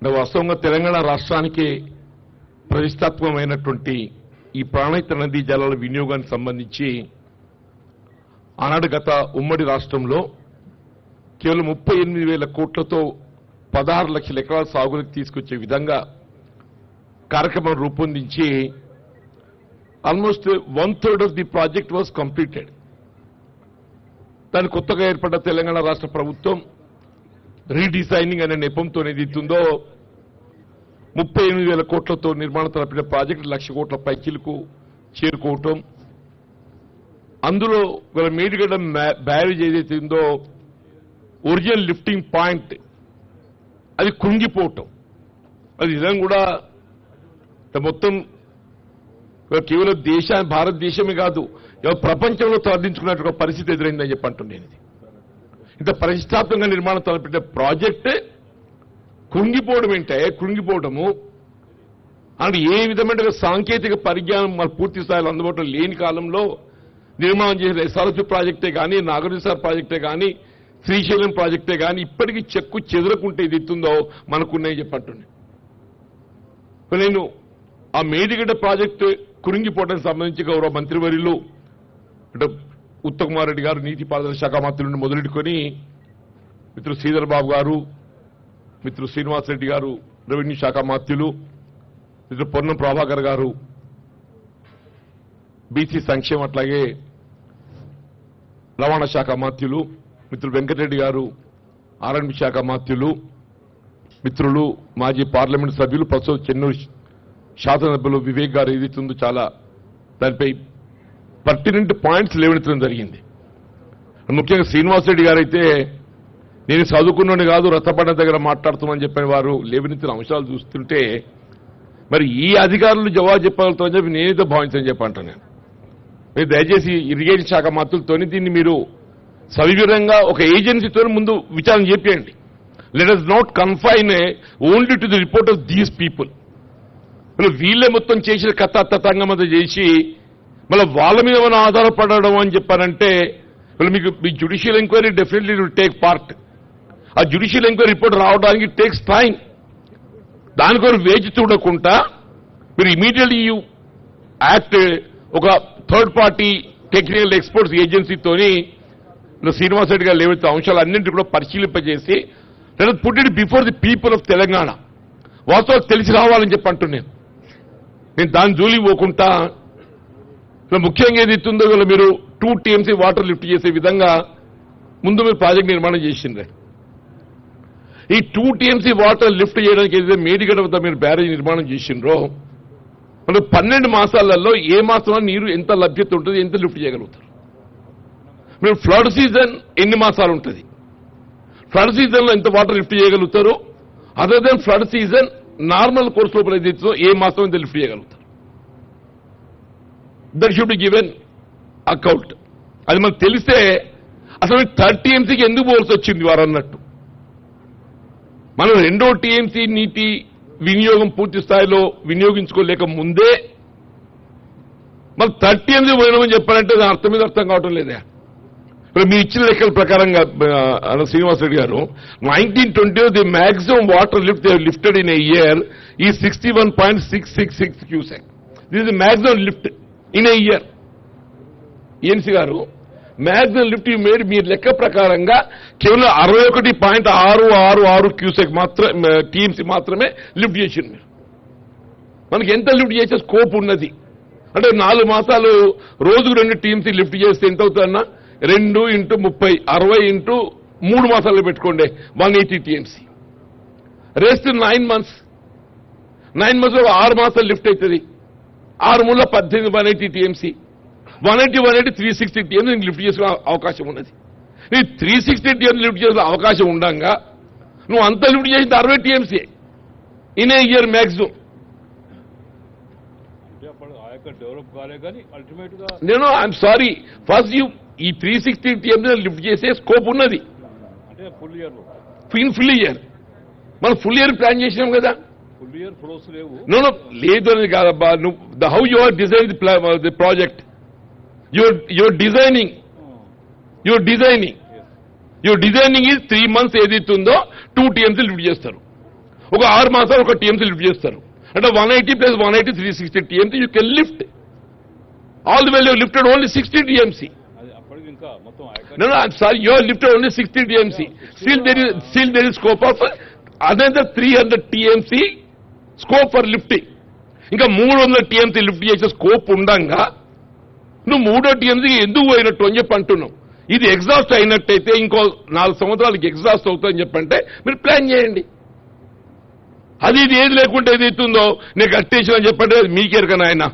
వాస్తవంగా తెలంగాణ రాష్ట్రానికి ప్రతిష్టాత్మకమైనటువంటి ఈ ప్రాణహిత నదీ జలాల వినియోగానికి సంబంధించి ఆనాడు గత ఉమ్మడి రాష్ట్రంలో కేవలం 38,000 కోట్లతో 16 లక్షల ఎకరాల సాగులకు తీసుకొచ్చే విధంగా కార్యక్రమం రూపొందించి almost 1/3 of the project was completed. దాని కొత్తగా ఏర్పడ్డ తెలంగాణ రాష్ట్ర ప్రభుత్వం రీడిజైనింగ్ అనే నెపంతో ఏదైతుందో 38,000 కోట్లతో నిర్మాణం తలపిన ప్రాజెక్టు 1,00,000 కోట్ల పైచిలకు చేరుకోవటం, అందులో మేడిగడ్డ బ్యారేజ్ ఏదైతే ఉందో ఒరిజినల్ లిఫ్టింగ్ పాయింట్ అది కుంగిపోవటం, అది నిజంగా కూడా మొత్తం కేవలం భారతదేశమే కాదు ప్రపంచంలో తరలించుకున్నట్టు పరిస్థితి ఎదురైందని చెప్పంటున్నాను. ఇంత ప్రతిష్టాత్మకంగా నిర్మాణం తలపెట్టిన ప్రాజెక్ట్ కుంగిపోవడం ఏంటే, కుంగిపోవడము అంటే ఏ విధమైన సాంకేతిక పరిజ్ఞానం మన పూర్తి స్థాయిలో అందుబాటులో లేని కాలంలో నిర్మాణం చేసిన ఎస్ఆర్ఎఫ్ ప్రాజెక్టే కానీ, నాగరిసార్ ప్రాజెక్టే కానీ, శ్రీశైలం ప్రాజెక్టే కానీ ఇప్పటికీ చెక్కు చెదరకుంటే ఇది ఎత్తుందో మనకున్నాయి చెప్పంటున్నాయి. నేను ఆ మేడిగడ్డ ప్రాజెక్టు కురింగిపోవడానికి సంబంధించి గౌరవ మంత్రివర్యులు అంటే ఉత్తమ్ కుమార్ రెడ్డి గారు నీటిపారుదల శాఖ మంత్రి నుండి మొదలెట్టుకొని మిత్రులు శ్రీధర్ బాబు గారు, మిత్రులు శ్రీనివాసరెడ్డి గారు రెవెన్యూ శాఖ మంత్రులు, మిత్రులు పొన్నం ప్రభాకర్ గారు బీసీ సంక్షేమం, అట్లాగే రవాణా శాఖ మంత్రులు, మిత్రులు వెంకటరెడ్డి గారు ఆర్ఎండ్బి శాఖ మంత్రులు, మిత్రులు మాజీ పార్లమెంట్ సభ్యులు ప్రస్తుతం చెన్నూరు శాసనసభ్యులు వివేక్ గారు ఏదైతుందో చాలా దానిపై పర్టినెంట్ పాయింట్స్ లేవనెత్తడం జరిగింది. ముఖ్యంగా శ్రీనివాసరెడ్డి గారైతే నేను చదువుకున్నాను కాదు రథపడ్డ దగ్గర మాట్లాడుతామని చెప్పిన వారు లేవనెత్తిన అంశాలు చూస్తుంటే మరి ఈ అధికారులు జవాబు చెప్పగలుగుతామని చెప్పి నేనైతే భావించని చెప్పంటాను. నేను దయచేసి ఇరిగేషన్ శాఖ మంత్రులతోని దీన్ని మీరు సవివరంగా ఒక ఏజెన్సీతో ముందు విచారణ చేయండి. Let us not confine only to the report of these people. వీళ్ళే మొత్తం చేసిన కథాతతంగమంతా చేసి మళ్ళీ వాళ్ళ మీద మనం ఆధారపడడం అని చెప్పారంటే మీకు మీ judicial enquiry definitely will take part. ఆ జ్యుడిషియల్ ఎంక్వైరీ రిపోర్ట్ రావడానికి టేక్స్ టైం. దానికొరకు వేచి చూడకుండా మీరు ఇమీడియట్లీ యూ యాక్ట్ ఒక థర్డ్ పార్టీ టెక్నికల్ ఎక్స్పర్ట్స్ ఏజెన్సీతోని శ్రీనివాసరెడ్డి గారు లేవైతే అంశాలు అన్నింటి కూడా పరిశీలింపజేసి put it before the people of Telangana వాస్తవం తెలిసి రావాలని చెప్పి అంటున్నాను. నేను దాని జోలికి పోకుండా ముఖ్యంగా ఏది ఇస్తుందో మీరు 2 TMC వాటర్ లిఫ్ట్ చేసే విధంగా ముందు మీరు ప్రాజెక్ట్ నిర్మాణం చేసిండ్రే. ఈ 2 TMC వాటర్ లిఫ్ట్ చేయడానికి ఏదైతే మేడిగడ్డ వద్ద మీరు బ్యారేజ్ నిర్మాణం చేసిండ్రో మనం 12 మాసాలలో ఏ మాసంలో నీరు ఎంత లభ్యత ఉంటుంది, ఎంత లిఫ్ట్ చేయగలుగుతారు? మీరు ఫ్లడ్ సీజన్ ఎన్ని మాసాలు ఉంటుంది, ఫ్లడ్ సీజన్లో ఎంత వాటర్ లిఫ్ట్ చేయగలుగుతారు, other than flood season normal course లోపల ఏదైతే ఏ మాసం ఎంత లిఫ్ట్ చేయగలుగుతారు? That should be given account. అది మనకు తెలిస్తే అసలు 3rd TMCకి ఎందుకు పోవాల్సి వచ్చింది వారు అన్నట్టు. మనం 2వ TMC నీటి వినియోగం పూర్తి స్థాయిలో వినియోగించుకోలేక ముందే మళ్ళీ 3rd TMC పోయినామని చెప్పారంటే దాని అర్థం మీద అర్థం కావటం లేదా? మీ ఇచ్చిన లెక్కల ప్రకారంగా శ్రీనివాసరెడ్డి గారు 1920 the maximum water lifted in a year ఈ 61.666 cusec. This is the maximum lift in a year. ANC గారు మాక్సిమం లిఫ్ట్ మీరు లెక్క ప్రకారంగా కేవలం 61.666 క్యూసెక్ మాత్రమే TMC మాత్రమే లిఫ్ట్ చేసింది. మీరు మనకి ఎంత లిఫ్ట్ చేసే స్కోప్ ఉన్నది అంటే 4 మాసాలు రోజుకు 2 TMC లిఫ్ట్ చేస్తే ఎంత అవుతుందన్నా 2 × 30 60 × 3 మాసాలు పెట్టుకోండి 180 TMC. Rest 9 months. 9 మంత్స్ 6 మాసాలు లిఫ్ట్ అవుతుంది. 6 మూల 18 180 TMC. 180 360 TMC లిఫ్ట్ చేసుకునే అవకాశం ఉన్నది. నీ 360 TMC లిఫ్ట్ చేసే అవకాశం ఉండగా నువ్వు అంత లిఫ్ట్ చేసింది 60 TMC in a year maximum. నేను ఐఎమ్ సారీ ఫస్ట్ ఈ 360 TMC లిఫ్ట్ చేసే స్కోప్ ఉన్నది ఫుల్ ఇయర్. మనం ఫుల్ ఇయర్ ప్లాన్ చేసినాం కదా. నో లేదు అనేది కాదబ్బా. నువ్వు how you are design the project your designing is 3 months ఏదైతుందో 2 TMC లిఫ్ట్ చేస్తారు. ఒక 6 మాసాలు ఒక టీఎంసీ లిఫ్ట్ చేస్తారు అంటే 180 + 180 360 TMC you can lift all the way lifted only 60 TMC. No, I'm sorry, you have lifted only 60 TMC. Still there is scope of another 300 TMC scope for lifting. ఇంకా 300 TMC lift చేసే scope ఉండంగా నువ్వు 300 TMC ఎందుకు పోయినట్టు అని చెప్పి అంటున్నావు. ఇది ఎగ్జాస్ట్ అయినట్టయితే ఇంకో 4 సంవత్సరాలకి ఎగ్జాస్ట్ అవుతుందని చెప్పంటే మీరు ప్లాన్ చేయండి. అది ఇది ఏది లేకుంటే ఏదైతుందో నేను కట్టేసిన అని చెప్పంటే మీకేరక నాయన.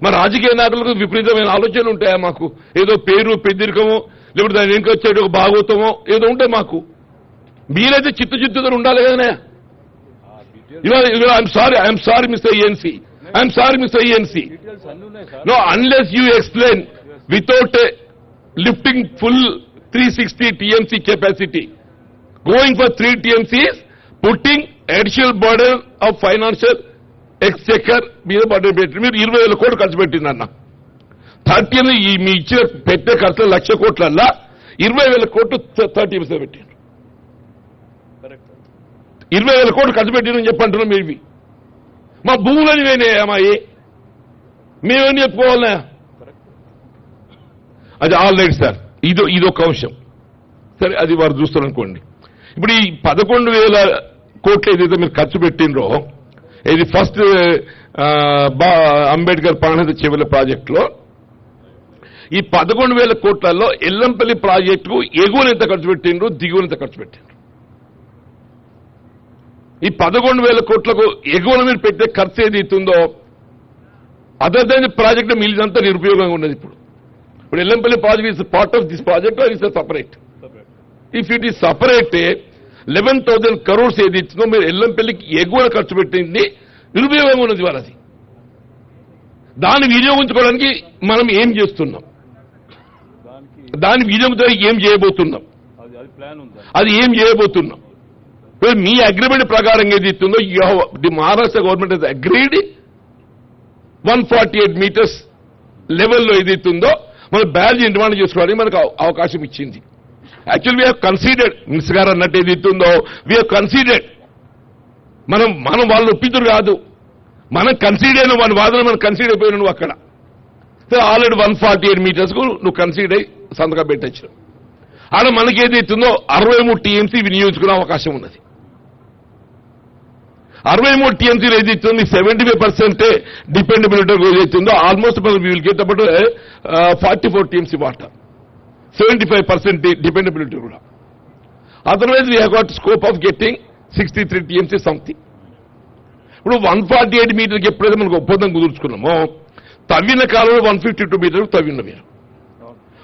మా రాజకీయ నాయకులకు విపరీతమైన ఆలోచనలు ఉంటాయా మాకు? ఏదో పేరు పెద్దరికమో లేకపోతే దాని వెనుక వచ్చేటి ఒక భాగవతమో ఏదో ఉంటే మాకు మీరైతే చిత్తశుద్ధితో ఉండాలి కదనే. I'm sorry mister ENC. No, unless you explain without lifting full 360 TMC capacity, going for 3 TMCs, putting additional burden of financial exchequer మీద బడ్జెట్ పెట్టి మీరు 20,000 కోట్లు ఖర్చు పెట్టిందన్న 30 మీ ఇచ్చిన పెట్టే ఖర్చు 1,00,000 కోట్లల్లా 20,000 కోట్లు 30% పెట్టారు. 20,000 కోట్లు ఖర్చు పెట్టినని చెప్పంటున్నాం. మీరు మా భూములని వేనేమాయి మేమేం చెప్పుకోవాలన్నా? అది ఆల్ రైట్ సార్, ఇదొక అంశం. సరే, అది వారు చూస్తారు అనుకోండి. ఇప్పుడు ఈ 11,000 కోట్లు ఏదైతే మీరు ఖర్చు పెట్టినరో ఇది ఫస్ట్ అంబేద్కర్ ప్రాణహిత చెవుల ప్రాజెక్టులో ఈ 11,000 కోట్లలో ఎల్లంపల్లి ప్రాజెక్టుకు ఎగువన ఎంత ఖర్చు పెట్టిండ్రు, దిగువన ఎంత ఖర్చు పెట్టిండ్రు? ఈ 11,000 కోట్లకు ఎగువన మీరు పెట్టే ఖర్చు ఏదైతుందో అదర్ దాన్ ప్రాజెక్టు మిగిలినంతా నిరుపయోగంగా ఉన్నది. ఇప్పుడు Yellampalli project is part of this project or is separate? If it is separate 11,000 crores ఏదైతుందో మీరు ఎల్లంపల్లికి ఎగువన ఖర్చు పెట్టింది నిరుపయోగంగా ఉన్నది. వారది దాన్ని వినియోగించుకోవడానికి మనం ఏం చేస్తున్నాం, దాన్ని వినియోగించడానికి ఏం చేయబోతున్నాం, అది ఏం చేయబోతున్నాం? మీ అగ్రిమెంట్ ప్రకారం ఏదైతుందో the Maharashtra government has agreed 148 meters లెవెల్లో ఏదైతుందో మనం బ్యారేజ్ నిర్మాణం చేసుకోవడానికి మనకు అవకాశం ఇచ్చింది. Actual we have considered, minister గారు అన్నట్టు ఏదైతుందో వీ హ్యావ్ కన్సిడర్డ్. మనం వాళ్ళు ఒప్పించరు కాదు, మనం కన్సిడర్ అయిన వాడి వాదన మనం కన్సిడర్ అయిపోయినా నువ్వు అక్కడ ఆల్రెడీ 148 meters కు నువ్వు కన్సిడర్ అయి సంతకం పెట్టచ్చు. ఆడ మనకి ఏదైతుందో 63 TMC వినియోగించుకునే అవకాశం ఉన్నది. 63 TMC ఏదైతుంది 75% డిపెండబిలిటీ ఏదైతుందో ఆల్మోస్ట్ మనం will get about 44 TMC water, 75% dependability కూడా. Otherwise we have got scope of getting 63 TMC something. ఇప్పుడు 148 మీటర్కి ఎప్పుడైతే మనకు ఒప్పందం కుదుర్చుకున్నామో తవ్విన కాలంలో 152 మీటర్లు తవ్విన మీరు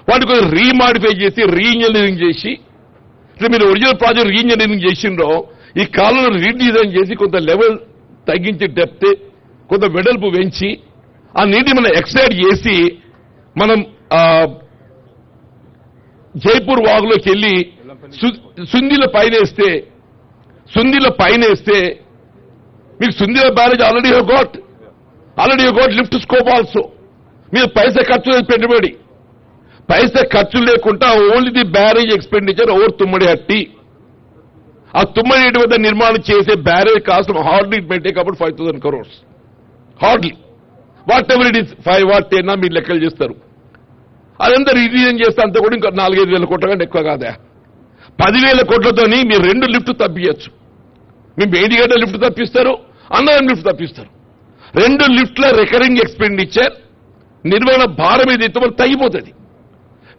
వాటి కొంచెం రీమాడిఫై చేసి రీఇంజనీరింగ్ చేసి ఇట్లా మీరు ఒరిజినల్ ప్రాజెక్ట్ రీఇంజనీరింగ్ చేసిండ్రో ఈ కాలంలో రీడిజైన్ చేసి కొంత లెవెల్ తగ్గించి డెప్త్ కొంత వెడల్పు పెంచి ఆ నీటిని మనం ఎక్స్ట్రాక్ట్ చేసి మనం జైపూర్ వాగులోకి వెళ్ళి సుందిల పైన వేస్తే మీకు Sundilla barrage already you got lift scope also. మీరు పైసా ఖర్చు పెట్టుబడి పైసా ఖర్చు లేకుండా only the barrage expenditure over Tummidihatti. ఆ తుమ్మడిహట్టి వద్ద నిర్మాణం చేసే barrage cost hardly it may take about 5,000 crores hardly. What ever it is 5 or 10 మీరు లెక్కలు చేస్తారు. అదంతా రివిజన్ చేస్తే అంతా కూడా ఇంకా 4,000-5,000 కోట్ల కంటే ఎక్కువ కాదా? 10,000 కోట్లతోని మీరు 2 లిఫ్ట్ తప్పియచ్చు. మీ మేడిగడ్డ లిఫ్ట్ తప్పిస్తారు, అన్నదానం లిఫ్ట్ తప్పిస్తారు. 2 లిఫ్ట్ల రికరింగ్ ఎక్స్పెండిచర్ నిర్వహణ భారం ఏదైతే మనకు తగ్గిపోతుంది.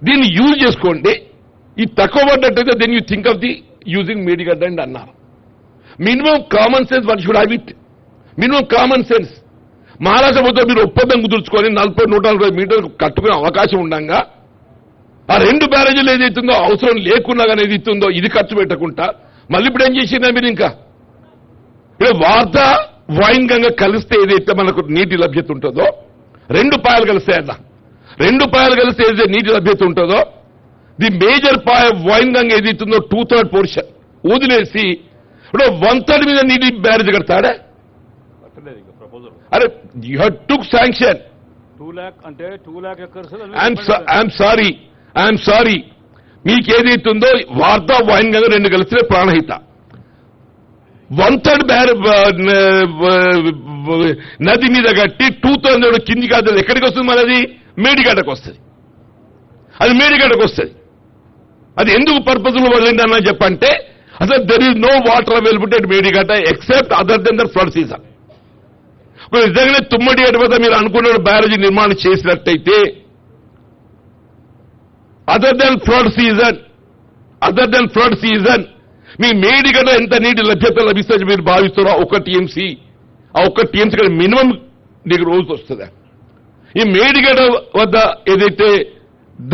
దీన్ని యూజ్ చేసుకోండి. ఈ తక్కువ పడ్డట్టయితే then you think of the using Medigadda and అన్నారు. Minimum common sense one should have it. Minimum common sense. Maharashtra ప్రభుత్వం మీరు ఒప్పందం కుదుర్చుకొని 40-140 మీటర్లు కట్టుకునే అవకాశం ఉండగా ఆ 2 బ్యారేజీలు ఏదైతుందో అవసరం లేకున్నా కానీ ఏదైతుందో ఇది ఖర్చు పెట్టకుండా మళ్ళీ ఇప్పుడు ఏం చేసిందా మీరు? ఇంకా ఇప్పుడు వార్తా వాయిన్ గంగ కలిస్తే ఏదైతే మనకు నీటి లభ్యత ఉంటుందో 2 పాయలు కలిస్తే అన్న 2 పాయలు కలిస్తే ఏదైతే నీటి లభ్యత ఉంటుందో the major paya vine Ganga ఏదైతుందో 2/3 పోర్షన్ వదిలేసి ఇప్పుడు 1/3 మీద నీటి బ్యారేజ్ కడతాడా? అరే you have took sanction 2 lakh అంటే 2 lakh ఎకర్స్. ఐఎమ్ సారీ మీకేదైతుందో వార్తా వాయిన్ గంగ 2 కలిస్తే ప్రాణహిత. నది మీద కట్టి 2,000 కింది కాదు ఎక్కడికి వస్తుంది మనది మేడిగడ్డకు వస్తుంది. అది మేడిగడ్డకు వస్తుంది. అది ఎందుకు పర్పస్లో వదిలింది అన్న చెప్పంటే అసలు there is no water availability at Medigadda except other than the flood season. నిజంగానే తుమ్మడి గడ్డ వద్ద మీరు అనుకున్న బ్యారేజీ నిర్మాణం చేసినట్టయితే అదర్ దెన్ ఫ్లడ్ సీజన్ మీ మేడిగడ్డ ఎంత నీటి లభ్యత లభిస్తుంది మీరు భావిస్తారో ఒక టీఎంసీ ఆ ఒక్క టీఎంసీ కంటే మినిమం నీకు రోజు వస్తుందా? ఈ మేడిగడ్డ వద్ద ఏదైతే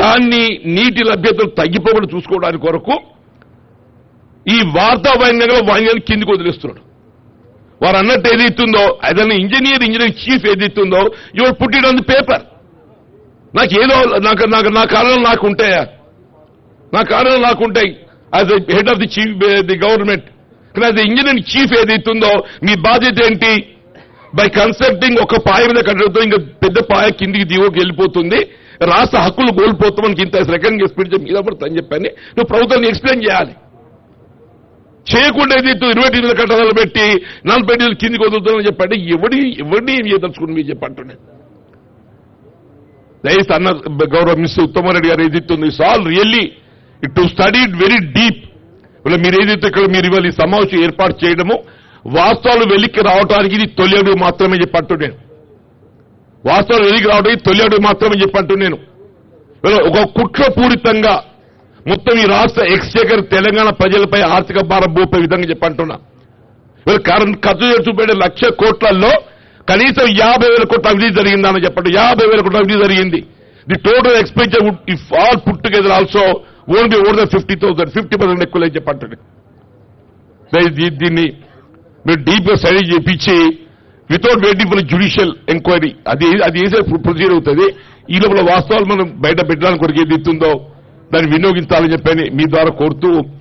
దాన్ని నీటి లభ్యతలు తగ్గిపోకుండా చూసుకోవడానికి కొరకు ఈ వాతావరణంగా కిందికి వదిలేస్తున్నాడు. వారు అన్నట్టు ఏదైతుందో ఏదైనా ఇంజనీరింగ్ చీఫ్ ఏదైతుందో your put it on the paper. నాకేదో నా కారణం నాకుంటాయా? నా కారణం నాకుంటాయి as head of the government. కానీ యాజ్ ఇంజనీరింగ్ చీఫ్ ఏదైతుందో మీ బాధ్యత ఏంటి? బై కన్సల్టింగ్ ఒక పాయ మీద కట్టడంతో ఇంకా పెద్ద పాయ కిందికి దిగువకి వెళ్ళిపోతుంది, రాష్ట్ర హక్కులు కోల్పోతాం, మనకి ఇంత సెకండ్ స్పీడ్ మీద పడుతుందని చెప్పని నువ్వు ప్రభుత్వాన్ని ఎక్స్ప్లెయిన్ చేయాలి. చేయకుండా ఏదైతే 20 కట్టడాలు పెట్టి 40 కిందికి వదులుతామని చెప్పండి. ఎవరిని ఏం చేయదలుచుకుని మీరు చెప్పంటున్నా దయచేసి అన్న గౌరవ మినిస్టర్ ఉత్తమారెడ్డి గారు ఏదైతుంది it's all really it studied very deep. మీరు ఏదైతే ఇక్కడ మీరు ఇవాళ ఈ సమావేశం ఏర్పాటు చేయడము వాస్తవాలు వెలికి రావడానికి ఇది తొలి అడుగు మాత్రమే చెప్పంటూ నేను. వాస్తవాలు వెలికి రావడానికి తొలి అడుగు మాత్రమే చెప్పంటూ నేను. ఒక కుట్రపూరితంగా మొత్తం ఈ రాష్ట్ర ఎక్స్చేకర్ తెలంగాణ ప్రజలపై ఆర్థిక భారం మోపే విధంగా చెప్పంటున్నా. ఖర్చు చూపే 1,00,000 కోట్లలో కనీసం 50,000 కోట్ల అవినీతి జరిగిందని చెప్పండి. 50,000 కోట్ల అవినీతి జరిగింది. The total expenditure if all put together also own be over 50,000 50% ఎక్కువ లేదు చెప్పండి. దీన్ని మీరు డీప్ గా స్టడీ చేయించి without waiting for judicial enquiry అది వేసే ప్రొసీజర్ అవుతుంది. ఈ లోపల వాస్తవాలు మనం బయట పెట్టడానికి కొరకు ఏది ఇస్తుందో దాన్ని వినియోగించాలని చెప్పని మీ ద్వారా కోరుతూ